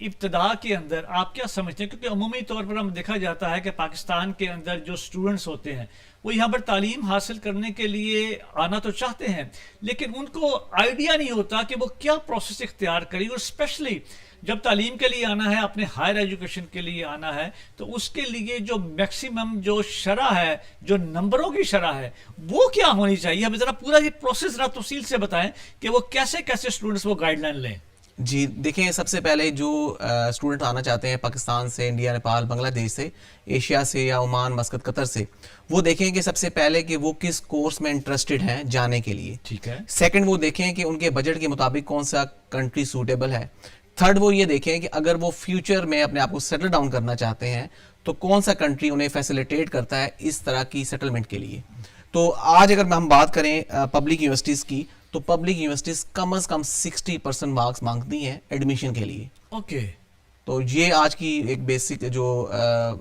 ابتدا کے اندر آپ کیا سمجھتے ہیں؟ کیونکہ عمومی طور پر ہم دیکھا جاتا ہے کہ پاکستان کے اندر جو اسٹوڈنٹس ہوتے ہیں وہ یہاں پر تعلیم حاصل کرنے کے لیے آنا تو چاہتے ہیں، لیکن ان کو آئیڈیا نہیں ہوتا کہ وہ کیا پروسیس اختیار کریں، اور اسپیشلی جب تعلیم کے لیے آنا ہے، اپنے ہائر ایجوکیشن کے لیے آنا ہے، تو اس کے لیے جو میکسیمم جو شرح ہے، جو نمبروں کی شرح ہے، وہ کیا ہونی چاہیے؟ ہمیں ذرا پورا یہ پروسیس ذرا تفصیل سے بتائیں کہ وہ کیسے کیسے اسٹوڈنٹس وہ گائیڈ لائن لیں۔ جی دیکھیں، سب سے پہلے جو اسٹوڈنٹ آنا چاہتے ہیں پاکستان سے، انڈیا، نیپال، بنگلہ دیش سے، ایشیا سے یا عمان، مسقط، قطر سے، وہ دیکھیں کہ سب سے پہلے کہ وہ کس کورس میں انٹرسٹڈ ہیں جانے کے لیے۔ ٹھیک ہے۔ سیکنڈ، وہ دیکھیں کہ ان کے بجٹ کے مطابق کون سا کنٹری سوٹیبل ہے۔ تھرڈ، وہ یہ دیکھیں کہ اگر وہ فیوچر میں اپنے آپ کو سیٹل ڈاؤن کرنا چاہتے ہیں تو کون سا کنٹری انہیں فیسیلیٹیٹ کرتا ہے اس طرح کی سیٹلمنٹ کے لیے۔ تو آج اگر ہم بات کریں پبلک یونیورسٹیز کی، تو پبلک یونیورسٹیز کم از کم 60% مارکس مانگتی ہیں ایڈمیشن کے لیے۔ اوکے۔ تو یہ آج کی ایک بیسک جو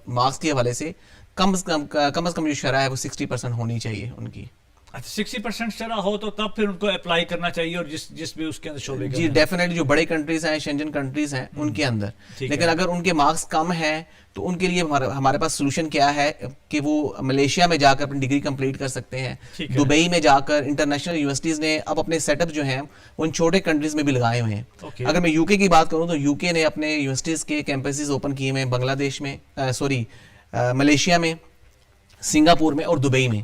مارکس کے حوالے سے کم از کم جو شرح ہے وہ 60% ہونی چاہیے ان کی۔ اچھا، 60% شرح ہو تو تب پھر ان کو اپلائی کرنا چاہیے، اور جس بھی اس کے اندر شعبے جی ڈیفینیٹلی جو بڑے کنٹریز ہیں، شینجن کنٹریز ہیں، ان کے اندر۔ لیکن اگر ان کے مارکس کم ہیں تو ان کے لیے ہمارے پاس سولوشن کیا ہے کہ وہ ملیشیا میں جا کر اپنی ڈگری کمپلیٹ کر سکتے ہیں، دبئی میں جا کر۔ انٹرنیشنل یونیورسٹیز نے اب اپنے سیٹ اپ جو ہیں وہ ان چھوٹے کنٹریز میں بھی لگائے ہوئے ہیں۔ اگر میں یو کے کی بات کروں تو یو کے نے اپنے یونیورسٹیز کے کیمپسز اوپن کیے ہوئے ہیں بنگلہ دیش میں، ملیشیا میں، سنگاپور میں اور دبئی میں۔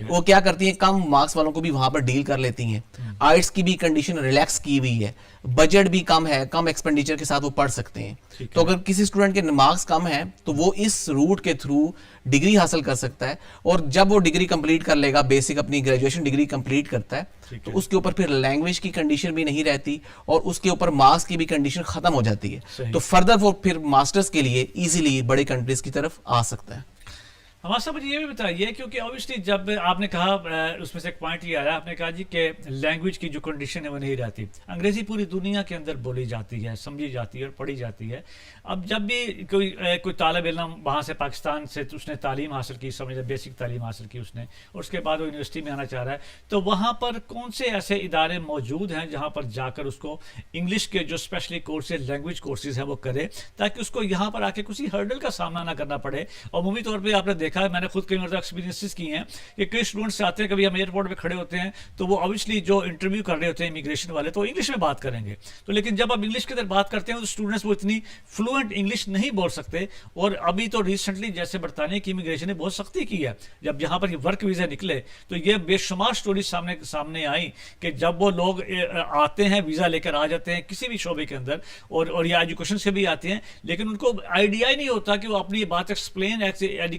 وہ کیا کرتی ہیں، کم مارکس والوں کو بھی وہاں پر ڈیل کر لیتی ہیں۔ آئٹس کی بھی کنڈیشن ریلیکس کی ہوئی ہے، بجٹ بھی کم ہے، کم ایکسپینڈیچر کے ساتھ وہ پڑھ سکتے ہیں۔ تو اگر کسی اسٹوڈنٹ کے مارکس کم ہیں تو وہ اس روٹ کے تھرو ڈگری حاصل کر سکتا ہے، اور جب وہ ڈگری کمپلیٹ کر لے گا، بیسک اپنی گریجویشن ڈگری کمپلیٹ کرتا ہے، تو اس کے اوپر پھر لینگویج کی کنڈیشن بھی نہیں رہتی، اور اس کے اوپر مارکس کی بھی کنڈیشن ختم ہو جاتی ہے۔ تو فردر وہ پھر ماسٹرز کے لیے ایزیلی بڑے کنٹریز کی طرف آ سکتا ہے۔ ہمارا صاحب مجھے یہ بھی بتائیے، کیونکہ اوبیسلی جب آپ نے کہا، اس میں سے ایک پوائنٹ یہ آیا، آپ نے کہا جی کہ لینگویج کی جو کنڈیشن ہے وہ نہیں رہتی۔ انگریزی پوری دنیا کے اندر بولی جاتی ہے، سمجھی جاتی ہے اور پڑھی جاتی ہے۔ اب جب بھی کوئی طالب علم وہاں سے پاکستان سے اس نے تعلیم حاصل کی، سمجھے بیسک تعلیم حاصل کی اس نے، اور اس کے بعد وہ یونیورسٹی میں آنا چاہ رہا ہے، تو وہاں پر کون سے ایسے ادارے موجود ہیں جہاں پر جا کر اس کو انگلش کے جو اسپیشلی کورسز، لینگویج کورسز ہیں وہ کرے، تاکہ اس کو یہاں پر آ کے کسی ہرڈل کا سامنا نہ کرنا پڑے؟ عمومی طور پہ آپ نے دیکھا ہے، میں نے خود کئی مرتبہ ایکسپیرینسز کی ہیں کہ کئی اسٹوڈنٹس آتے ہیں، کبھی ہم ایئرپورٹ پہ کھڑے ہوتے ہیں تو وہ obviously جو انٹرویو کر رہے ہوتے ہیں امیگریشن والے، تو انگلش میں بات کریں گے، تو لیکن جب آپ انگلش کے اندر بات کرتے ہیں تو اسٹوڈنٹس وہ اتنی فلوئنٹ انگلش نہیں بول سکتے۔ اور ابھی تو ریسنٹلی جیسے برطانیہ کی امیگریشن نے بہت سختی کی ہے، جب یہاں پر یہ ورک ویزا نکلے تو یہ بے شمار سٹوریز سامنے آئی کہ جب وہ لوگ آتے ہیں، ویزا لے کر آ جاتے ہیں کسی بھی شعبے کے اندر، اور یہ ایجوکیشن سے بھی آتے ہیں، لیکن ان کو آئیڈیا ہی نہیں ہوتا کہ وہ اپنی بات ایکسپلین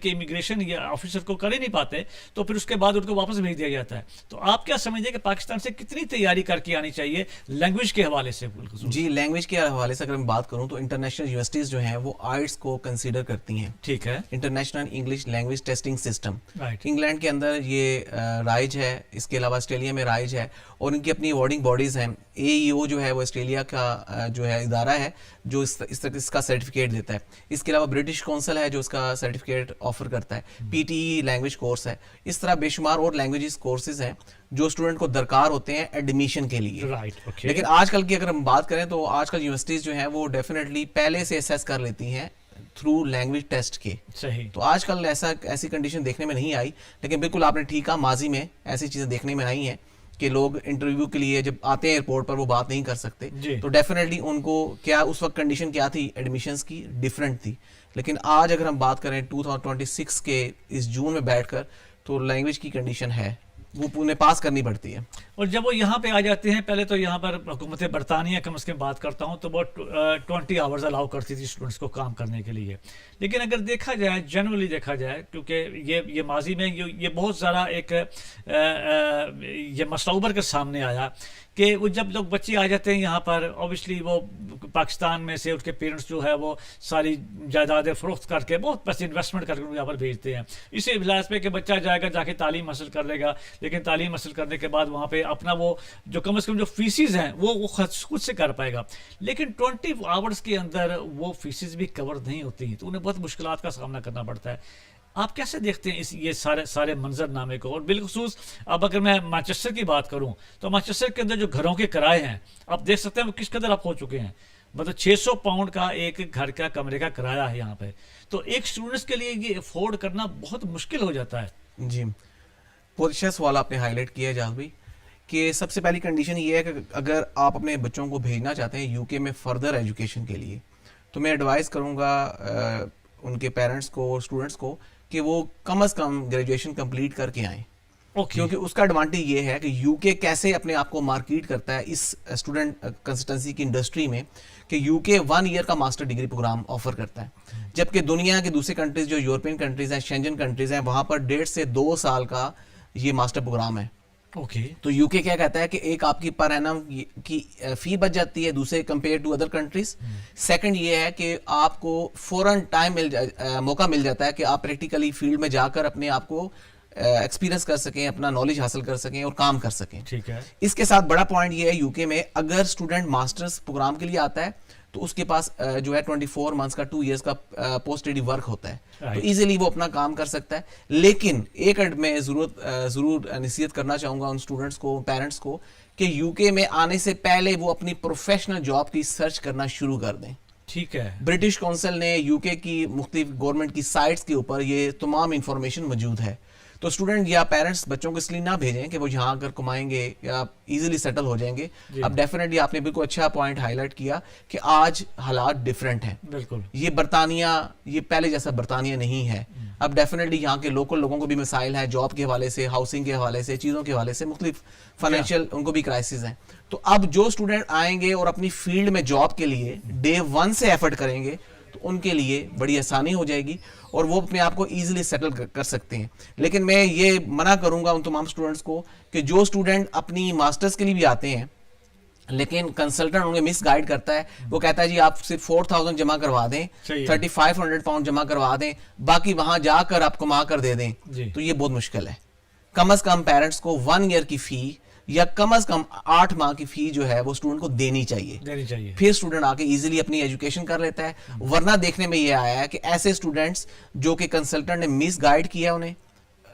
کہ امیگریشن یا آفیسر کو کر ہی نہیں پاتے، تو پھر اس کے بعد ان کو واپس بھیج دیا جاتا ہے۔ تو آپ کیا سمجھتے ہیں کہ پاکستان سے کتنی تیاری کر کے آنی چاہیے لینگویج کے حوالے سے؟ جی لینگویج کے حوالے سے اگر میں بات کروں تو انٹرنیشنل یونیورسٹیز جو ہیں وہ آئٹس کو کنسیڈر کرتی ہیں۔ ٹھیک ہے۔ International English language testing system right. England کے اندر یہ رائج ہے، اس کے علاوہ آسٹریلیا میں رائج ہے، اور ان کی اپنی اوارڈنگ باڈیز ہیں۔ AEO جو ہے وہ آسٹریلیا کا جو ہے ادارہ ہے جو اس کا سرٹیفکیٹ دیتا ہے۔ اس کے علاوہ برٹش کونسل ہے جو اس کا سرٹیفکیٹ آفر کرتا ہے۔ PTE لینگویج کورس ہے۔ اس طرح بے شمار اور لینگویجز کورسز ہیں جو اسٹوڈنٹ کو درکار ہوتے ہیں ایڈمیشن کے لیے۔ لیکن آج کل کی اگر ہم بات کریں تو آج کل یونیورسٹیز جو ہیں وہ ڈیفینیٹلی پہلے سے اسیس کر لیتی ہیں تھرو لینگویج ٹیسٹ کے۔ صحیح۔ تو آج کل ایسی کنڈیشن دیکھنے میں نہیں آئی، لیکن بالکل آپ نے ٹھیک کہا، ماضی میں ایسی چیزیں دیکھنے میں آئی ہیں کہ لوگ انٹرویو کے لیے جب آتے ہیں ایئرپورٹ پر وہ بات نہیں کر سکتے، تو ڈیفینیٹلی ان کو کیا اس وقت کنڈیشن کیا تھی ایڈمیشنز کی، ڈیفرنٹ تھی۔ لیکن آج اگر ہم بات کریں 2026 کے اس جون میں بیٹھ کر، تو لینگویج کی کنڈیشن ہے وہ انہیں پاس کرنی پڑتی ہے۔ اور جب وہ یہاں پہ آ جاتے ہیں، پہلے تو یہاں پر حکومت برطانیہ کم از کم بات کرتا ہوں تو وہ 20 آورز الاؤ کرتی تھی اسٹوڈنٹس کو کام کرنے کے لیے۔ لیکن اگر دیکھا جائے، جنرلی دیکھا جائے، کیونکہ یہ ماضی میں یہ بہت زیادہ ایک یہ مسئلہ ابھر کر سامنے آیا کہ وہ جب لوگ بچے آ جاتے ہیں یہاں پر، اوبیسلی وہ پاکستان میں سے ان کے پیرنٹس جو ہے وہ ساری جائیدادیں فروخت کر کے بہت پیسے انویسٹمنٹ کر کے یہاں پر بھیجتے ہیں، اسی لحاظ پہ کہ بچہ جائے گا، جا کے تعلیم حاصل کر لے گا، لیکن تعلیم حاصل کرنے کے بعد وہاں پہ اپنا وہ جو کم از کم جو فیسز ہیں وہ خود سے کر پائے گا۔ لیکن 20 آورز کے اندر وہ فیسز بھی کور نہیں ہوتی، تو انہیں بہت مشکلات کا سامنا کرنا پڑتا ہے۔ آپ کیسے دیکھتے ہیں یہ سارے منظر نامے کو؟ اور بالخصوص اب اگر میں مانچسٹر کی بات کروں تو مانچسٹر کے اندر جو گھروں کے کرائے ہیں آپ دیکھ سکتے ہیں وہ کس قدر آپ ہو چکے ہیں۔ मतलब 600 पाउंड का एक घर का कमरे का किराया है यहाँ पे, तो एक स्टूडेंट्स के लिए ये अफोर्ड करना बहुत मुश्किल हो जाता है। जी, बहुत अच्छा सवाल आपने हाईलाइट किया है जाज भाई, कि सबसे पहली कंडीशन ये है कि अगर आप अपने बच्चों को भेजना चाहते हैं यूके में फर्दर एजुकेशन के लिए, तो मैं एडवाइस करूँगा उनके पेरेंट्स को और स्टूडेंट्स को कि वो कम अज़ कम ग्रेजुएशन कंप्लीट करके आएँ। क्योंकि उसका एडवांटेज ये है कि यूके कैसे अपने आप को मार्केट करता है इस स्टूडेंट कंसल्टेंसी की इंडस्ट्री में, कि यूके 1 ईयर का मास्टर डिग्री प्रोग्राम ऑफर करता है, जबकि दुनिया की दूसरी कंट्रीज जो यूरोपियन कंट्रीज हैं, शेंजन कंट्रीज हैं, वहाँ पर 1.5 से 2 साल का ये मास्टर प्रोग्राम है। तो यूके क्या कहता है कि एक आपकी पर एनम की फी बच जाती है दूसरे compare to other countries. Second ये है कि आपको फौरन मौका मिल जाता है कि आप प्रैक्टिकली फील्ड में जाकर अपने आप को एक्सपीरियंस कर सकें, अपना नॉलेज हासिल कर सकें और काम कर सकें। ठीक है। इसके साथ बड़ा पॉइंट ये है यूके में, अगर स्टूडेंट मास्टर्स प्रोग्राम के लिए आता है तो उसके पास जो है 24 मंथ्स का 2 इयर्स का पोस्ट स्टडी वर्क होता है, तो इजीली वो अपना काम कर सकता है। लेकिन एक मैं जरूर नसीहत करना चाहूंगा उन स्टूडेंट्स को, पेरेंट्स को, कि यूके में आने से पहले वो अपनी प्रोफेशनल जॉब की सर्च करना शुरू कर दें। ठीक है। ब्रिटिश काउंसिल ने यूके की मुख्तलिफ गवर्नमेंट की साइट्स के ऊपर ये तमाम इंफॉर्मेशन मौजूद है, तो स्टूडेंट या पेरेंट्स बच्चों को इसलिए ना भेजें कि वो यहाँ आकर कमाएंगे या इजीली सेटल हो जाएंगे। अब डेफिनेटली आपने बिल्कुल अच्छा पॉइंट हाईलाइट किया कि आज हालात डिफरेंट हैं। बिल्कुल, ये बरतानिया, ये पहले जैसा बरतानिया नहीं है। अब डेफिनेटली यहाँ के लोकल लोगों को भी मसाइल है, जॉब के हवाले से, हाउसिंग के हवाले से, चीज़ों के हवाले से, मुख्तलिफ फाइनेंशियल उनको भी क्राइसिस हैं। तो अब जो स्टूडेंट आएंगे और अपनी फील्ड में जॉब के लिए डे 1 से एफर्ट करेंगे तो उनके लिए बड़ी आसानी हो जाएगी और वो अपने आप को इजीली सेटल कर सकते हैं। लेकिन मैं ये मना करूंगा उन तमाम स्टूडेंट्स को कि जो स्टूडेंट अपनी मास्टर्स के लिए भी आते हैं लेकिन कंसल्टेंट उन्हें मिस गाइड करता है, वो कहता है जी आप सिर्फ 4000 जमा करवा दें, 3500 पाउंड जमा करवा दें, बाकी वहां जाकर आप कमा कर दे दें, तो ये बहुत मुश्किल है। कम अज कम पेरेंट्स को 1 ईयर की फी या कम अज कम 8 माह की फी जो है वो स्टूडेंट को देनी चाहिए। फिर स्टूडेंट आके इजीली अपनी एजुकेशन कर लेता है। वरना देखने में ये आया है कि ऐसे स्टूडेंट्स जो कि कंसल्टेंट ने मिस गाइड किया, उन्हें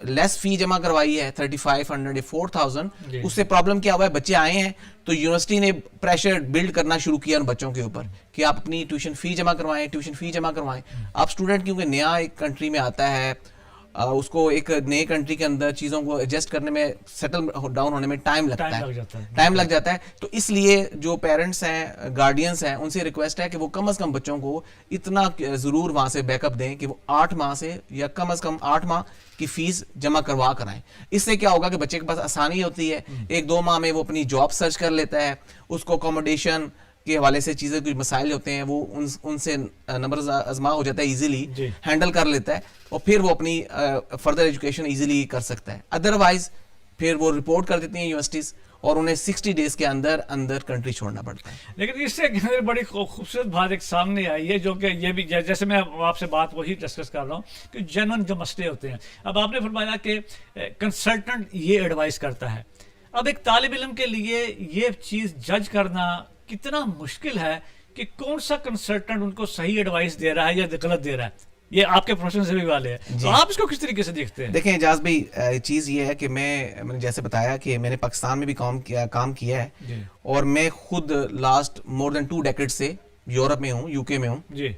लेस फी जमा करवाई है 3500 या 4000, उससे प्रॉब्लम क्या हुआ है, बच्चे आए हैं तो यूनिवर्सिटी ने प्रेशर बिल्ड करना शुरू किया उन बच्चों के ऊपर कि आप अपनी ट्यूशन फी जमा करवाएं। आप स्टूडेंट क्योंकि नया एक कंट्री में आता है, उसको एक नए कंट्री के अंदर चीज़ों को एडजस्ट करने में, सेटल डाउन होने में टाइम लग जाता है। तो इसलिए जो पेरेंट्स हैं, गार्डियंस हैं, उनसे रिक्वेस्ट है कि वो कम से कम बच्चों को इतना ज़रूर वहाँ से बैकअप दें कि वो 8 माह से या कम से कम 8 माह की फीस जमा करवा कर आएं। इससे क्या होगा कि बच्चे के पास आसानी होती है, 1-2 माह में वो अपनी जॉब सर्च कर लेता है, उसको अकोमोडेशन के हवाले से चीज़ें कुछ मसाइल होते हैं वो उनसे नंबर आजमा हो जाता है, इजीली हैंडल कर लेता है और फिर वो अपनी फर्दर एजुकेशन इजीली कर सकता है। अदरवाइज फिर वो रिपोर्ट कर देती हैं यूनिवर्सिटीज़ और उन्हें 60 डेज के अंदर कंट्री छोड़ना पड़ता है। लेकिन इससे बड़ी खूबसूरत बात एक सामने आई है, जो कि ये भी जैसे मैं आपसे बात वही डिस्कस कर रहा हूँ कि जेन्युइन जो मसले होते हैं। अब आपने फरमाया कि कंसल्टेंट ये एडवाइस करता है, अब एक तालिब इल्म के लिए ये चीज़ जज करना कितना मुश्किल है कि कौन सा कंसल्टेंट उनको सही एडवाइस दे रहा है या गलत दे रहा है। ये आपके प्रोफेशन से भी वाले हैं, तो आप इसको किस तरीके से देखते हैं? देखें एजाज भाई, चीज़ ये है कि मैंने जैसे बताया कि मैंने पाकिस्तान में भी काम किया है और मैं खुद लास्ट मोर देन 2 डेकेड से यूरोप में हूँ, यूके में हूँ जी,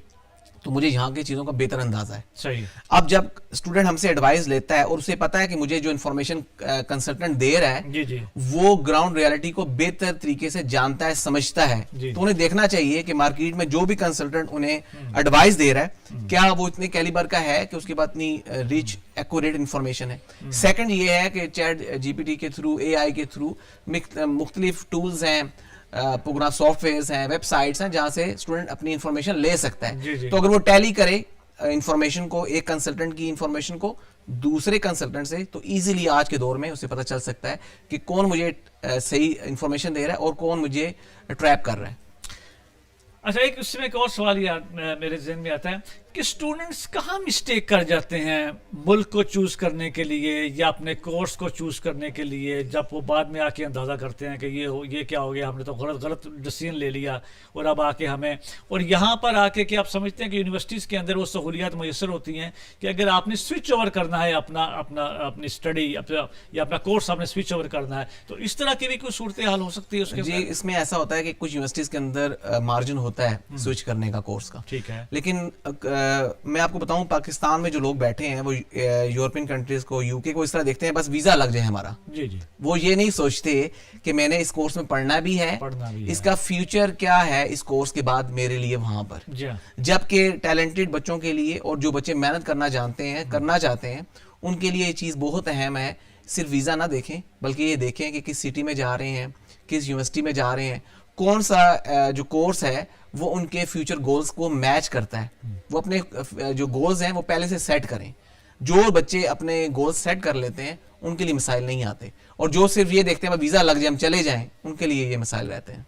तो मुझे यहाँ की चीज़ों का बेहतर अंदाजा है। सही। अब जब स्टूडेंट हमसे एडवाइस लेता है और उसे पता है कि मुझे जो इन्फॉर्मेशन कंसल्टेंट दे रहा है वो ग्राउंड रियलिटी को बेहतर तरीके से जानता है, समझता है, तो उन्हें देखना चाहिए कि मार्केट में जो भी कंसल्टेंट उन्हें एडवाइस दे रहा है क्या वो इतने कैलिबर का है कि उसके पास इतनी रिच एक्यूरेट इन्फॉर्मेशन है। सेकंड ये है कि चैट जीपीटी के थ्रू, AI के थ्रू मुख्तलिफ टूल्स हैं, प्रोग्राम सॉफ्टवेयर्स हैं, वेबसाइट्स हैं जहां से स्टूडेंट अपनी इंफॉर्मेशन ले सकता है। तो अगर वो टैली करे इंफॉर्मेशन को, एक कंसल्टेंट की इंफॉर्मेशन को दूसरे कंसल्टेंट से, तो इजीली आज के दौर में उसे पता चल सकता है कि कौन मुझे सही इंफॉर्मेशन दे रहा है और कौन मुझे ट्रैप कर रहा है। अच्छा, एक उसमें एक और सवाल यार मेरे जहन में आता है कि स्टूडेंट्स कहाँ मिस्टेक कर जाते हैं मुल्क को चूज करने के लिए या अपने कोर्स को चूज करने के लिए, जब वो बाद में आके अंदाजा करते हैं कि ये क्या हो गया, हमने तो गलत डिसीजन ले लिया और अब आके हमें, और यहाँ पर आके कि आप समझते हैं कि यूनिवर्सिटीज के अंदर वो सहूलियात मैसर होती हैं कि अगर आपने स्विच ओवर करना है अपनी स्टडी या अपना कोर्स आपने स्विच ओवर करना है, तो इस तरह की भी कोई सूरत हाल हो सकती है उसके जी। इसमें ऐसा होता है कि कुछ यूनिवर्सिटीज के अंदर मार्जिन होता है स्विच करने का कोर्स का, ठीक है, लेकिन मैं आपको बताऊं पाकिस्तान में जो लोग बैठे हैं वो यूरोपियन कंट्रीज को, यूके को इस तरह देखते हैं बस वीजा लग जाए हमारा। जी जी। वो ये नहीं सोचते कि मैंने इस कोर्स में पढ़ना भी है, इसका फ्यूचर क्या है इस कोर्स के बाद मेरे लिए वहां पर। जबकि टैलेंटेड बच्चों के लिए और जो बच्चे मेहनत करना जानते हैं, करना चाहते हैं, उनके लिए ये चीज बहुत अहम है। सिर्फ वीजा ना देखें बल्कि ये देखें कि किस सिटी में जा रहे हैं, किस यूनिवर्सिटी में जा रहे हैं, कौन सा जो कोर्स है वो उनके फ्यूचर गोल्स को मैच करता है। वो अपने जो गोल्स हैं वो पहले से सेट करें। जो बच्चे अपने गोल्स सेट कर लेते हैं उनके लिए मसाइल नहीं आते, और जो सिर्फ ये देखते हैं वीजा लग जाए हम चले जाएं, उनके लिए ये मसाइल रहते हैं।